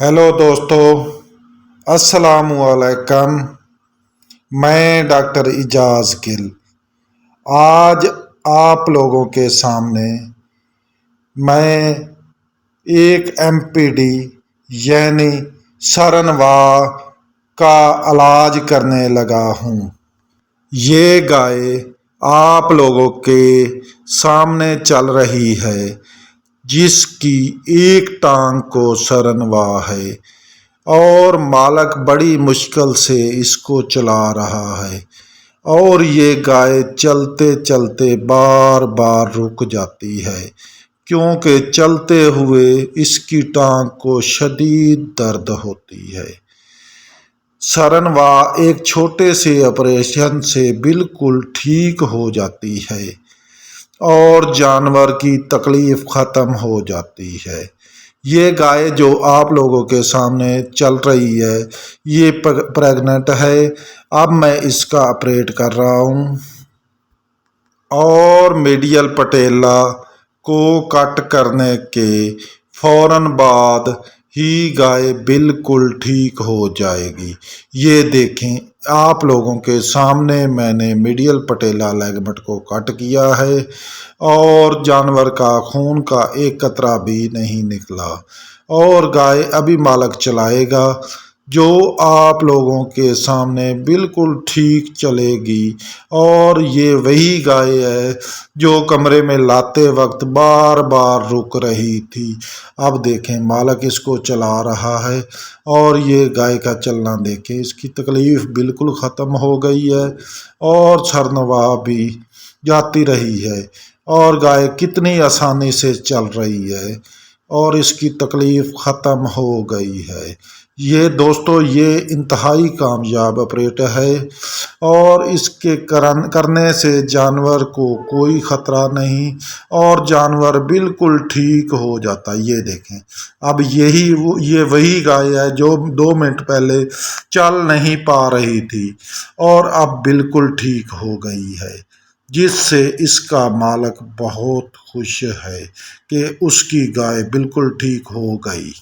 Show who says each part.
Speaker 1: Hello दोस्तों, अस्सलाम वालेकुम। मैं डॉक्टर इजाज़ गिल आज आप लोगों के सामने मैं एक एमपीडी यानी सरनवा का इलाज करने लगा हूँ। ये गाय आप लोगों के सामने चल रही है, जिसकी एक टांग को सरनवा है और मालक बड़ी मुश्किल से इसको चला रहा है। और ये गाय चलते चलते बार बार रुक जाती है, क्योंकि चलते हुए इसकी टांग को शदीद दर्द होती है। सरनवा एक छोटे से ऑपरेशन से बिल्कुल ठीक हो जाती है और जानवर की तकलीफ ख़त्म हो जाती है। ये गाय जो आप लोगों के सामने चल रही है, ये प्रेग्नेंट है। अब मैं इसका ऑपरेट कर रहा हूँ और मीडियल पटेला को कट करने के फौरन बाद ही गाय बिल्कुल ठीक हो जाएगी। ये देखें, आप लोगों के सामने मैंने मीडियल पटेला लिगामेंट को कट किया है और जानवर का खून का एक कतरा भी नहीं निकला और गाय अभी मालक चलाएगा, जो आप लोगों के सामने बिल्कुल ठीक चलेगी। और ये वही गाय है जो कमरे में लाते वक्त बार बार रुक रही थी। अब देखें, मालक इसको चला रहा है और ये गाय का चलना देखें, इसकी तकलीफ़ बिल्कुल ख़त्म हो गई है और सरनवा भी जाती रही है और गाय कितनी आसानी से चल रही है और इसकी तकलीफ़ ख़त्म हो गई है। ये दोस्तों, ये इंतहाई कामयाब ऑपरेटर है और इसके करने से जानवर को कोई ख़तरा नहीं और जानवर बिल्कुल ठीक हो जाता है। ये देखें, अब ये वही गाय है जो 2 मिनट पहले चल नहीं पा रही थी और अब बिल्कुल ठीक हो गई है, जिससे इसका मालक बहुत खुश है कि उसकी गाय बिल्कुल ठीक हो गई।